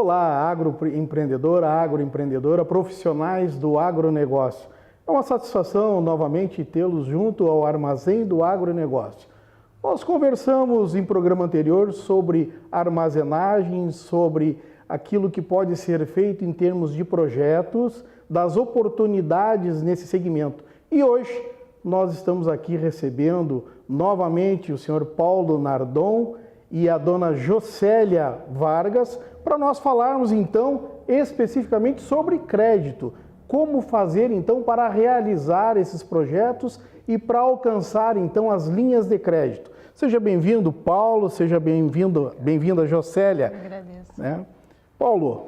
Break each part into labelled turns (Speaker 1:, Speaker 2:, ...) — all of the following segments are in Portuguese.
Speaker 1: Olá, agroempreendedora, profissionais do agronegócio. É uma satisfação novamente tê-los junto ao Armazém do Agronegócio. Nós conversamos em programa anterior sobre armazenagem, sobre aquilo que pode ser feito em termos de projetos, das oportunidades nesse segmento. E hoje nós estamos aqui recebendo novamente o senhor Paulo Nardon e a dona Jocélia Vargas, para nós falarmos então especificamente sobre crédito. Como fazer então para realizar esses projetos e para alcançar então as linhas de crédito. Seja bem-vindo, Paulo, seja bem-vinda, Jocélia.
Speaker 2: Agradeço.
Speaker 1: Né? Paulo,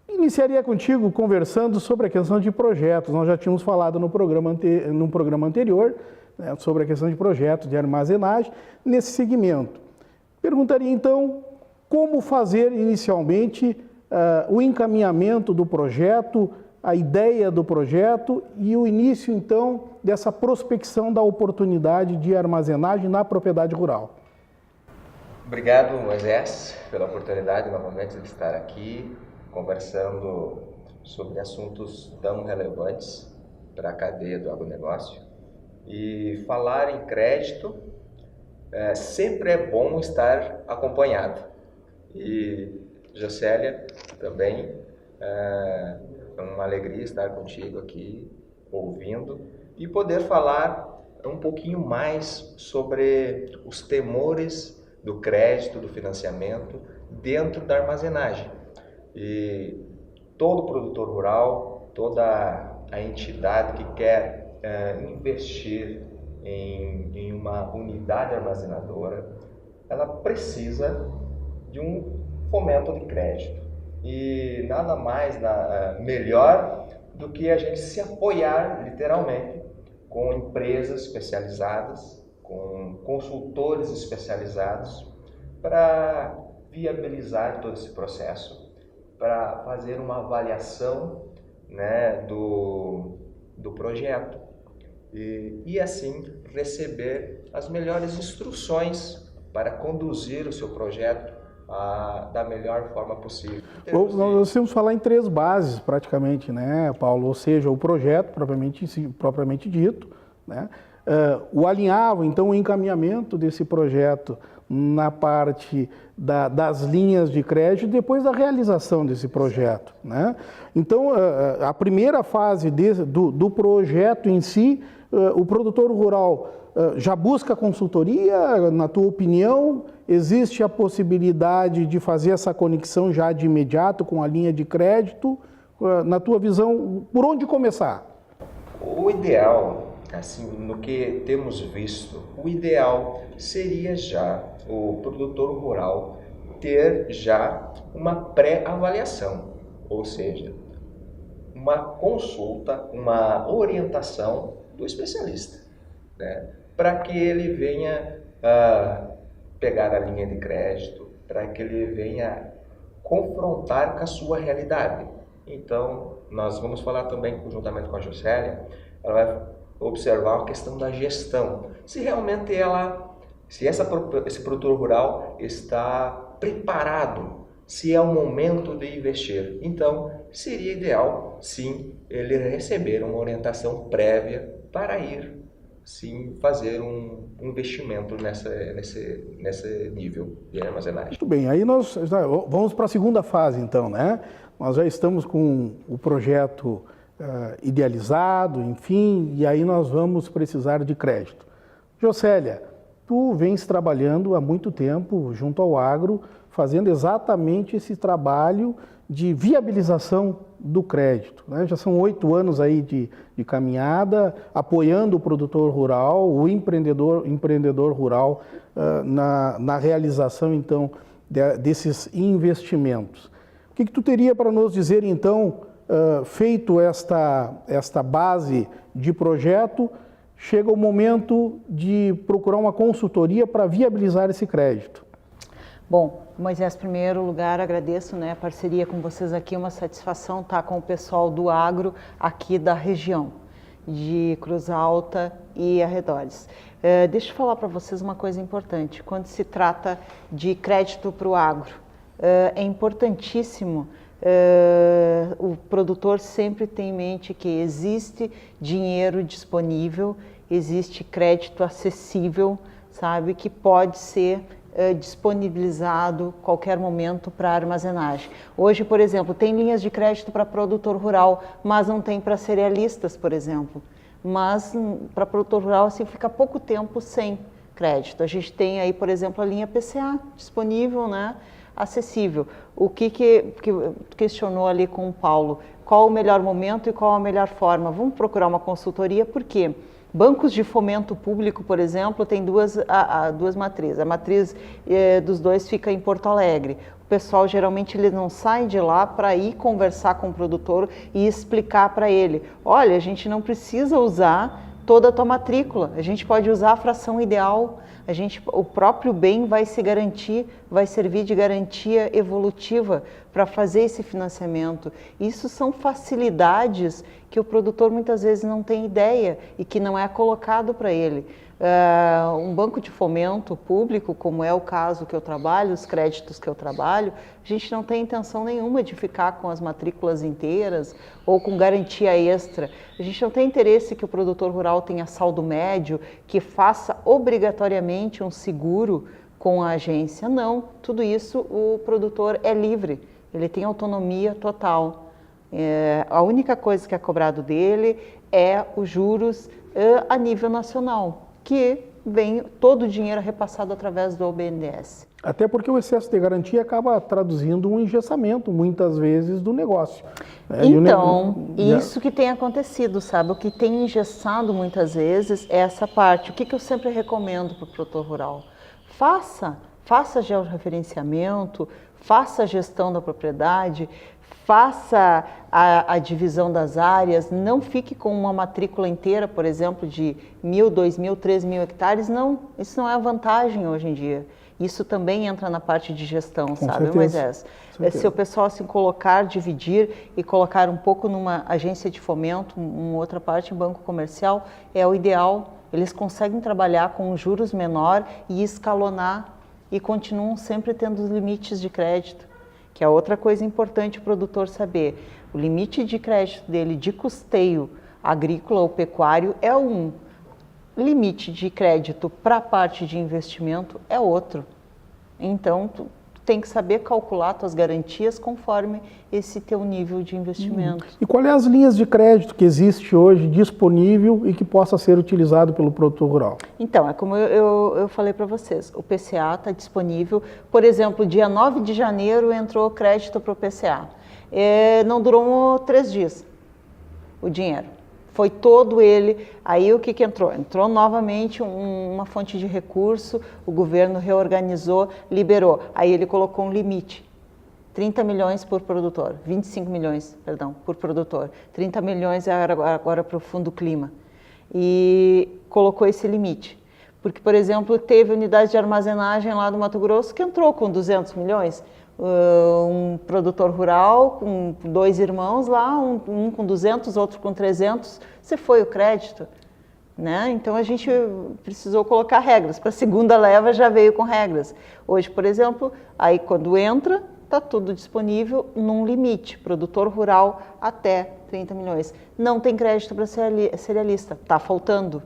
Speaker 1: iniciaria contigo conversando sobre a questão de projetos. Nós já tínhamos falado no programa anterior, né, sobre a questão de projetos de armazenagem nesse segmento. Perguntaria então como fazer inicialmente o encaminhamento do projeto, a ideia do projeto e o início então dessa prospecção da oportunidade de armazenagem na propriedade rural.
Speaker 3: Obrigado, Moisés, pela oportunidade novamente de estar aqui conversando sobre assuntos tão relevantes para a cadeia do agronegócio. E falar em crédito sempre é bom estar acompanhado. E Jocélia também, é uma alegria estar contigo aqui, ouvindo, e poder falar um pouquinho mais sobre os temores do crédito, do financiamento, dentro da armazenagem. E todo produtor rural, toda a entidade que quer investir em uma unidade armazenadora, ela precisa de um fomento de crédito. E nada mais melhor do que a gente se apoiar literalmente com empresas especializadas, com consultores especializados para viabilizar todo esse processo, para fazer uma avaliação, né, do projeto e assim receber as melhores instruções para conduzir o seu projeto da melhor forma possível.
Speaker 1: Nós temos que falar em três bases praticamente, né, Paulo? Ou seja, o projeto propriamente dito, né? O alinhavo, então, o encaminhamento desse projeto na parte das linhas de crédito e depois da realização desse projeto, né? Então, a primeira fase do projeto em si, o produtor rural já busca consultoria, na tua opinião? Existe a possibilidade de fazer essa conexão já de imediato com a linha de crédito? Na tua visão, por onde começar?
Speaker 3: O ideal, assim, no que temos visto, o ideal seria já o produtor rural ter já uma pré-avaliação, ou seja, uma consulta, uma orientação do especialista, né? Para que ele venha pegar a linha de crédito, para que ele venha confrontar com a sua realidade. Então, nós vamos falar também conjuntamente com a Jocélia, ela vai observar a questão da gestão. Se realmente esse produtor rural está preparado, se é o momento de investir. Então, seria ideal, sim, ele receber uma orientação prévia para ir, sim, fazer um investimento nesse nível de armazenagem.
Speaker 1: Muito bem, aí nós vamos para a segunda fase então, né? Nós já estamos com o projeto idealizado, enfim, e aí nós vamos precisar de crédito. Jocélia, tu vens trabalhando há muito tempo junto ao agro, fazendo exatamente esse trabalho de viabilização do crédito, né? Já são 8 anos aí de caminhada, apoiando o produtor rural, o empreendedor rural na realização então desses investimentos. O que tu teria para nos dizer então, feito esta base de projeto, chega o momento de procurar uma consultoria para viabilizar esse crédito?
Speaker 2: Bom, Moisés, em primeiro lugar, agradeço, né, a parceria com vocês aqui, uma satisfação estar com o pessoal do agro aqui da região de Cruz Alta e arredores. Deixa eu falar para vocês uma coisa importante. Quando se trata de crédito para o agro, é importantíssimo o produtor sempre ter em mente que existe dinheiro disponível, existe crédito acessível, sabe, que pode ser disponibilizado a qualquer momento para armazenagem. Hoje, por exemplo, tem linhas de crédito para produtor rural, mas não tem para cerealistas, por exemplo. Mas para produtor rural assim fica pouco tempo sem crédito. A gente tem aí, por exemplo, a linha PCA disponível, né, acessível. O que questionou ali com o Paulo? Qual o melhor momento e qual a melhor forma? Vamos procurar uma consultoria, por quê? Bancos de fomento público, por exemplo, tem duas matrizes. A matriz dos dois fica em Porto Alegre. O pessoal geralmente ele não sai de lá para ir conversar com o produtor e explicar para ele: olha, a gente não precisa usar toda a tua matrícula, a gente pode usar a fração ideal, o próprio bem vai se garantir, vai servir de garantia evolutiva para fazer esse financiamento. Isso são facilidades que o produtor muitas vezes não tem ideia e que não é colocado para ele. Um banco de fomento público, como é o caso que eu trabalho, os créditos que eu trabalho, a gente não tem intenção nenhuma de ficar com as matrículas inteiras ou com garantia extra. A gente não tem interesse que o produtor rural tenha saldo médio, que faça obrigatoriamente um seguro com a agência. Não, tudo isso o produtor é livre, ele tem autonomia total. A única coisa que é cobrado dele é os juros a nível nacional, que vem todo o dinheiro repassado através do BNDES.
Speaker 1: Até porque o excesso de garantia acaba traduzindo um engessamento, muitas vezes, do negócio.
Speaker 2: Então, isso que tem acontecido, sabe? O que tem engessado muitas vezes é essa parte. O que eu sempre recomendo para o produtor rural? Faça georreferenciamento, faça a gestão da propriedade, faça a divisão das áreas, não fique com uma matrícula inteira, por exemplo, de 1.000, 2.000, 3.000 hectares, não, isso não é a vantagem hoje em dia. Isso também entra na parte de gestão, com sabe, Moisés? Se o pessoal se colocar, dividir e colocar um pouco numa agência de fomento, uma outra parte em banco comercial, é o ideal. Eles conseguem trabalhar com juros menor e escalonar e continuam sempre tendo os limites de crédito, que é outra coisa importante o produtor saber. O limite de crédito dele de custeio agrícola ou pecuário é um. Limite de crédito para a parte de investimento é outro. Então, tu tem que saber calcular tuas garantias conforme esse teu nível de investimento.
Speaker 1: E quais são as linhas de crédito que existe hoje disponível e que possa ser utilizado pelo produtor rural?
Speaker 2: Então, é como eu falei para vocês, o PCA está disponível. Por exemplo, dia 9 de janeiro entrou crédito para o PCA. Não durou 3 dias o dinheiro. Foi todo ele. Aí o que entrou? Entrou novamente uma fonte de recurso, o governo reorganizou, liberou. Aí ele colocou um limite. 30 milhões por produtor, 25 milhões, perdão, por produtor. 30 milhões agora para o Fundo Clima. E colocou esse limite. Porque, por exemplo, teve unidade de armazenagem lá do Mato Grosso que entrou com 200 milhões. Um produtor rural com 2 irmãos lá, um com 200, outro com 300, você foi o crédito, né? Então a gente precisou colocar regras. Para a segunda leva já veio com regras. Hoje, por exemplo, aí quando entra, está tudo disponível num limite. Produtor rural até 30 milhões. Não tem crédito para cerealista, está faltando,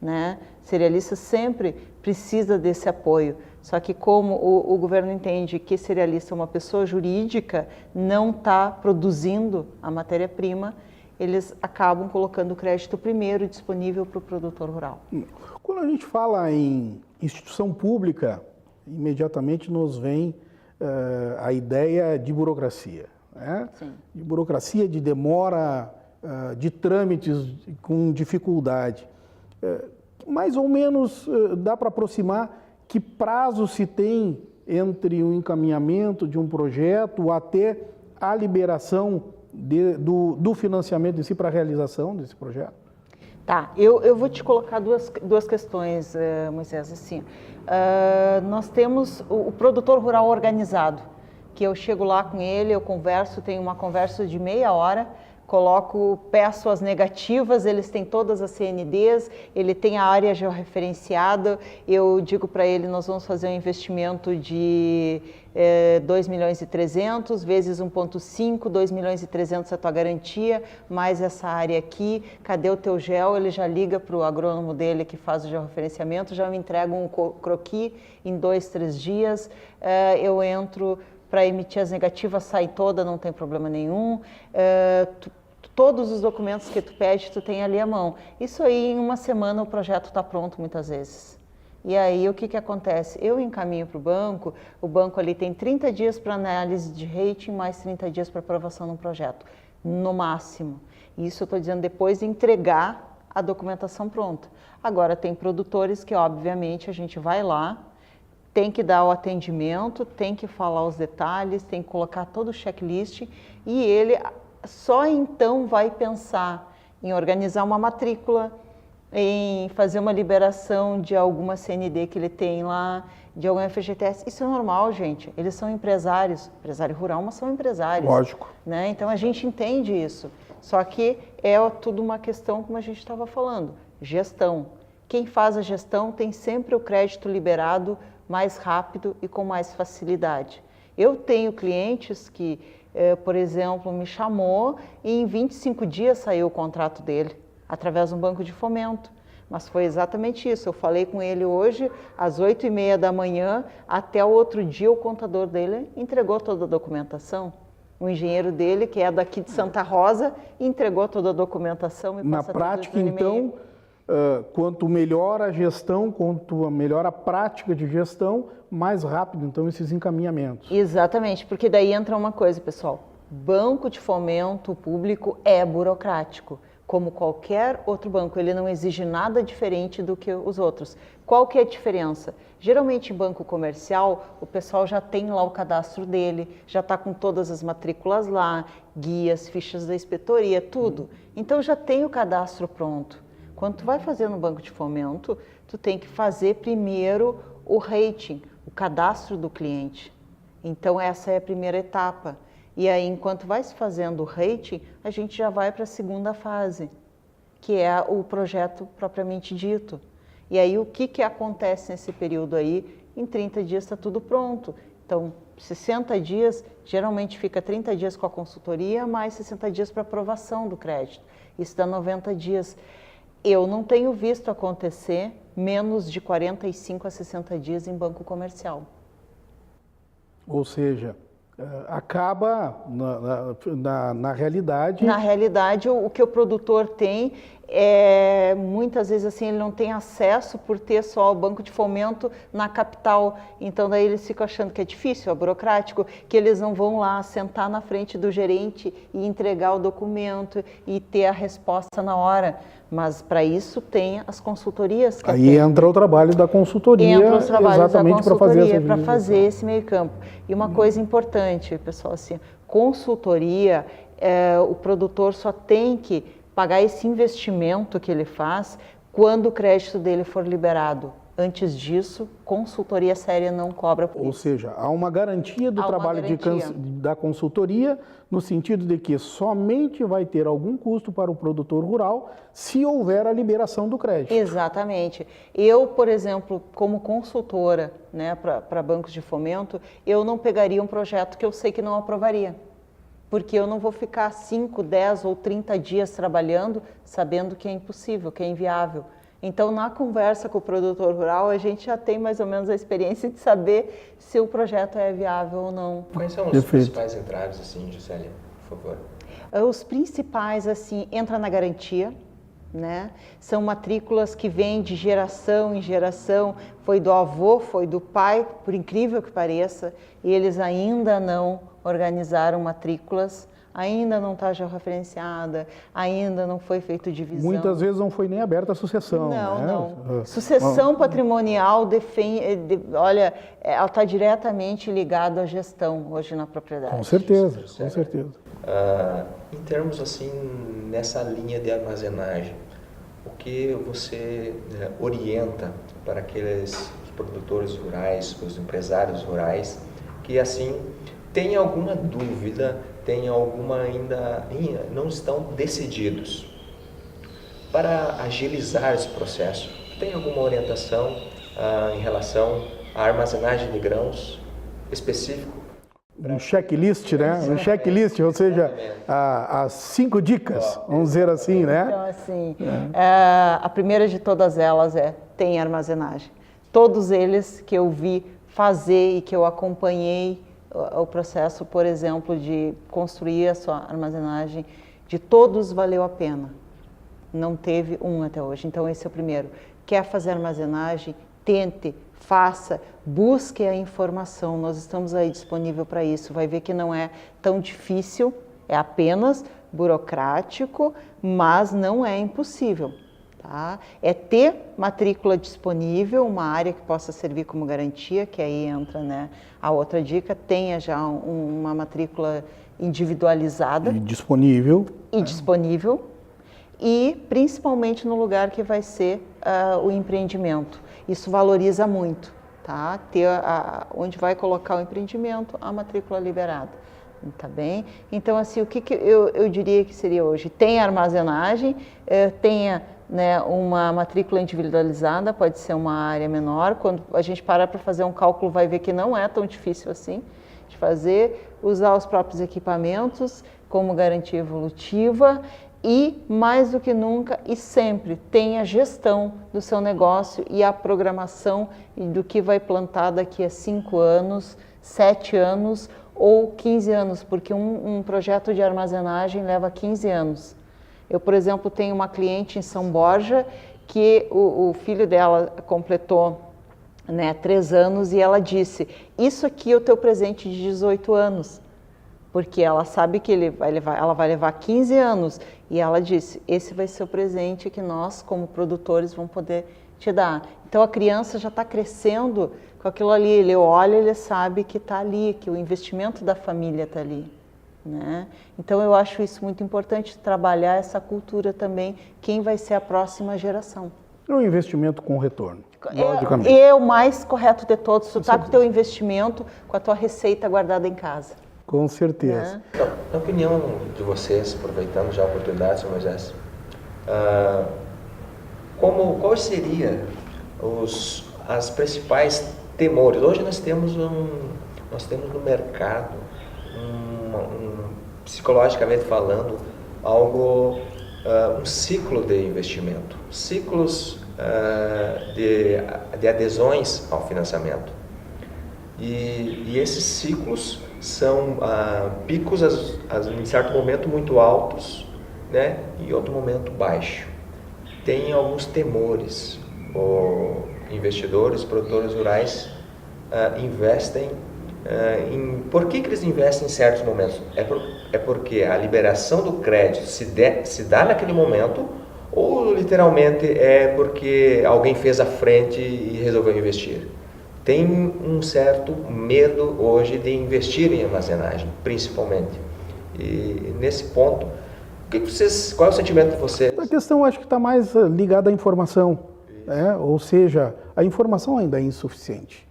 Speaker 2: né? Cerealista sempre precisa desse apoio. Só que como o governo entende que cerealista é uma pessoa jurídica, não está produzindo a matéria-prima, eles acabam colocando o crédito primeiro disponível para o produtor rural.
Speaker 1: Quando a gente fala em instituição pública, imediatamente nos vem a ideia de burocracia, né?
Speaker 2: Sim.
Speaker 1: De burocracia, de demora, de trâmites com dificuldade. Mais ou menos dá para aproximar que prazo se tem entre o encaminhamento de um projeto até a liberação do financiamento em si para a realização desse projeto?
Speaker 2: Tá, eu vou te colocar duas questões, Moisés. Assim, nós temos o produtor rural organizado, que eu chego lá com ele, eu converso, tenho uma conversa de meia hora peço as negativas, eles têm todas as CNDs, ele tem a área georreferenciada, eu digo para ele, nós vamos fazer um investimento de 2 milhões e 300 vezes 1,5, 2 milhões e 300 é a tua garantia, mais essa área aqui, cadê o teu gel? Ele já liga para o agrônomo dele que faz o georreferenciamento, já me entrega um croquis em 2, 3 dias, eu entro para emitir as negativas, sai toda, não tem problema nenhum. Todos os documentos que tu pede, tu tem ali à mão. Isso aí, em uma semana, o projeto está pronto, muitas vezes. E aí, o que acontece? Eu encaminho para o banco ali tem 30 dias para análise de rating, mais 30 dias para aprovação no projeto, no máximo. Isso eu estou dizendo depois de entregar a documentação pronta. Agora, tem produtores que, obviamente, a gente vai lá, tem que dar o atendimento, tem que falar os detalhes, tem que colocar todo o checklist e ele só então vai pensar em organizar uma matrícula, em fazer uma liberação de alguma CND que ele tem lá, de algum FGTS. Isso é normal, gente. Eles são empresários, empresário rural, mas são empresários.
Speaker 1: Lógico.
Speaker 2: Né? Então a gente entende isso. Só que é tudo uma questão, como a gente estava falando, gestão. Quem faz a gestão tem sempre o crédito liberado mais rápido e com mais facilidade. Eu tenho clientes que, por exemplo, me chamou e em 25 dias saiu o contrato dele, através de um banco de fomento. Mas foi exatamente isso, eu falei com ele hoje, às 8h30 da manhã, até o outro dia o contador dele entregou toda a documentação. O engenheiro dele, que é daqui de Santa Rosa, entregou toda a documentação.
Speaker 1: Na prática, então, quanto melhor a gestão, quanto melhor a prática de gestão, mais rápido, então, esses encaminhamentos.
Speaker 2: Exatamente, porque daí entra uma coisa, pessoal. Banco de fomento público é burocrático, como qualquer outro banco. Ele não exige nada diferente do que os outros. Qual que é a diferença? Geralmente, em banco comercial, o pessoal já tem lá o cadastro dele, já está com todas as matrículas lá, guias, fichas da inspetoria, tudo. Então, já tem o cadastro pronto. Quando tu vai fazer no banco de fomento, tu tem que fazer primeiro o rating, o cadastro do cliente. Então, essa é a primeira etapa. E aí, enquanto vai se fazendo o rating, a gente já vai para a segunda fase, que é o projeto propriamente dito. E aí, o que acontece nesse período aí? Em 30 dias está tudo pronto. Então, 60 dias, geralmente fica 30 dias com a consultoria, mais 60 dias para aprovação do crédito. Isso dá 90 dias. Eu não tenho visto acontecer menos de 45 a 60 dias em banco comercial.
Speaker 1: Ou seja, acaba na realidade...
Speaker 2: Na realidade, o que o produtor tem muitas vezes assim, ele não tem acesso por ter só o banco de fomento na capital. Então, daí eles ficam achando que é difícil, é burocrático, que eles não vão lá sentar na frente do gerente e entregar o documento e ter a resposta na hora. Mas para isso tem as consultorias. Que
Speaker 1: aí entra o trabalho da consultoria, exatamente para
Speaker 2: fazer esse meio campo. E uma coisa importante, pessoal, assim, consultoria, o produtor só tem que pagar esse investimento que ele faz quando o crédito dele for liberado. Antes disso, consultoria séria não cobra por isso.
Speaker 1: Ou seja, há uma garantia do trabalho da consultoria, no sentido de que somente vai ter algum custo para o produtor rural se houver a liberação do crédito.
Speaker 2: Exatamente. Eu, por exemplo, como consultora, né, para bancos de fomento, eu não pegaria um projeto que eu sei que não aprovaria. Porque eu não vou ficar 5, 10 ou 30 dias trabalhando sabendo que é impossível, que é inviável. Então, na conversa com o produtor rural, a gente já tem mais ou menos a experiência de saber se o projeto é viável ou não.
Speaker 3: Quais são os principais entraves, assim, Juscelia, por favor?
Speaker 2: Os principais, assim, entra na garantia, né? São matrículas que vêm de geração em geração, foi do avô, foi do pai, por incrível que pareça, e eles ainda não organizaram matrículas, ainda não está georreferenciada, ainda não foi feito divisão.
Speaker 1: Muitas vezes não foi nem aberta a sucessão.
Speaker 2: Não,
Speaker 1: né?
Speaker 2: não. Sucessão patrimonial, olha, ela está diretamente ligada à gestão hoje na propriedade.
Speaker 1: Com certeza, com certeza.
Speaker 3: Em termos assim, nessa linha de armazenagem, o que você orienta para aqueles produtores rurais, os empresários rurais, que assim tem alguma dúvida, tem alguma ainda não estão decididos. Para agilizar esse processo, tem alguma orientação em relação à armazenagem de grãos específico?
Speaker 1: Um checklist, né? Um checklist, ou seja, as 5 dicas, vamos dizer assim, né?
Speaker 2: Então, assim, a primeira de todas elas tem armazenagem. Todos eles que eu vi fazer e que eu acompanhei o processo, por exemplo, de construir a sua armazenagem, de todos valeu a pena. Não teve um até hoje. Então, esse é o primeiro. Quer fazer armazenagem? Tente, faça, busque a informação. Nós estamos aí disponível para isso. Vai ver que não é tão difícil, é apenas burocrático, mas não é impossível. Tá? É ter matrícula disponível, uma área que possa servir como garantia, que aí entra, né, a outra dica, tenha já uma matrícula individualizada.
Speaker 1: E disponível.
Speaker 2: Disponível. E principalmente no lugar que vai ser o empreendimento. Isso valoriza muito, tá? Ter onde vai colocar o empreendimento, a matrícula liberada, tá bem? Então, assim, o que eu diria que seria hoje? Tem armazenagem, tenha, né, uma matrícula individualizada, pode ser uma área menor. Quando a gente parar para fazer um cálculo, vai ver que não é tão difícil assim de fazer, usar os próprios equipamentos como garantia evolutiva. E, mais do que nunca e sempre, tenha gestão do seu negócio e a programação do que vai plantar daqui a 5 anos, 7 anos ou 15 anos, porque um projeto de armazenagem leva 15 anos. Eu, por exemplo, tenho uma cliente em São Borja que o filho dela completou, né, 3 anos e ela disse, isso aqui é o teu presente de 18 anos. Porque ela sabe que ela vai levar 15 anos. E ela disse, esse vai ser o presente que nós, como produtores, vamos poder te dar. Então, a criança já está crescendo com aquilo ali. Ele olha, ele sabe que está ali, que o investimento da família está ali. Né? Então, eu acho isso muito importante, trabalhar essa cultura também, quem vai ser a próxima geração.
Speaker 1: É um investimento com retorno, logicamente.
Speaker 2: É o mais correto de todos. Tu está com o teu investimento, com a tua receita guardada em casa.
Speaker 1: Com certeza.
Speaker 3: Então, na opinião de vocês, aproveitando já a oportunidade, Sr. Moisés, quais seriam as principais temores? Hoje nós temos no mercado, psicologicamente falando, um ciclo de investimento, ciclos de adesões ao financiamento. E esses ciclos são picos, em certo momento, muito altos, né? E em outro momento, baixo. Tem alguns temores. Investidores, produtores rurais investem por que eles investem em certos momentos? É porque a liberação do crédito se dá naquele momento ou literalmente é porque alguém fez a frente e resolveu investir? Tem um certo medo hoje de investir em armazenagem, principalmente. E nesse ponto, qual é o sentimento de vocês?
Speaker 1: A questão acho que está mais ligada à informação, né? Ou seja, a informação ainda é insuficiente.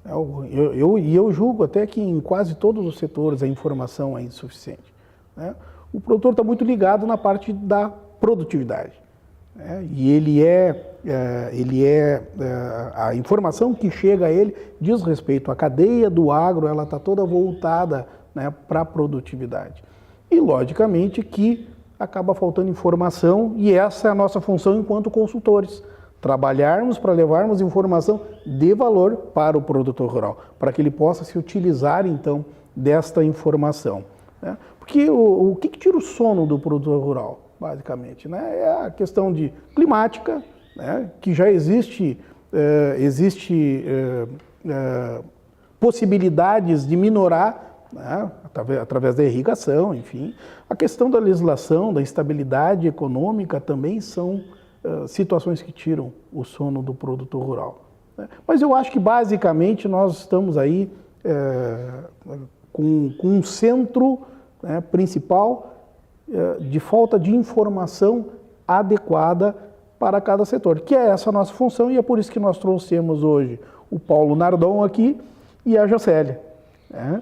Speaker 1: Eu julgo até que em quase todos os setores a informação é insuficiente, né? O produtor está muito ligado na parte da produtividade, né? E a informação que chega a ele diz respeito à cadeia do agro, ela está toda voltada, né, para a produtividade. E logicamente que acaba faltando informação e essa é a nossa função enquanto consultores. Trabalharmos para levarmos informação de valor para o produtor rural, para que ele possa se utilizar então desta informação, né? Porque o que tira o sono do produtor rural, basicamente, né? É a questão de climática, né? Que já existe possibilidades de minorar, né? Através da irrigação, enfim. A questão da legislação, da estabilidade econômica também são situações que tiram o sono do produtor rural, né? Mas eu acho que basicamente nós estamos aí com um centro, né, principal de falta de informação adequada para cada setor, que é essa a nossa função e é por isso que nós trouxemos hoje o Paulo Nardon aqui e a Jocélia, né?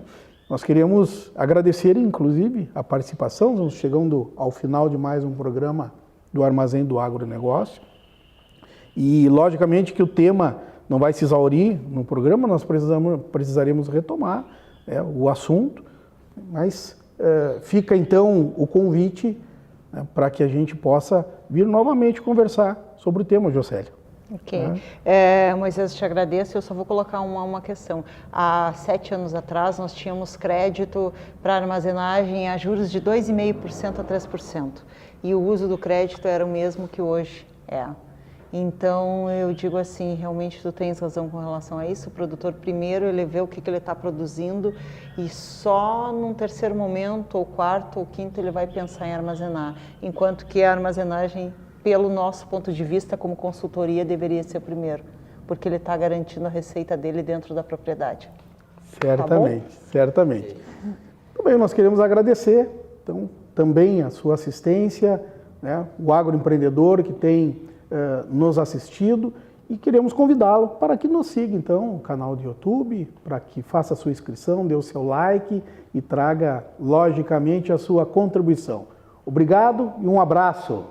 Speaker 1: Nós queríamos agradecer, inclusive, a participação. Estamos chegando ao final de mais um programa do Armazém do Agronegócio. E, logicamente, que o tema não vai se exaurir no programa, nós precisaremos retomar o assunto, mas fica, então, o convite, né, para que a gente possa vir novamente conversar sobre o tema, Jocélio.
Speaker 2: Ok. Moisés, te agradeço. Eu só vou colocar uma questão. Há 7 anos atrás, nós tínhamos crédito para armazenagem a juros de 2,5% a 3%. E o uso do crédito era o mesmo que hoje é. Então, eu digo assim, realmente tu tens razão com relação a isso. O produtor, primeiro, ele vê o que ele está produzindo e só num terceiro momento, ou quarto, ou quinto, ele vai pensar em armazenar. Enquanto que a armazenagem, pelo nosso ponto de vista, como consultoria, deveria ser o primeiro, porque ele está garantindo a receita dele dentro da propriedade.
Speaker 1: Certamente, tá, certamente. Também nós queremos agradecer, então, também a sua assistência, né, o agroempreendedor que tem nos assistido, e queremos convidá-lo para que nos siga, então, o canal do YouTube, para que faça a sua inscrição, dê o seu like e traga, logicamente, a sua contribuição. Obrigado e um abraço.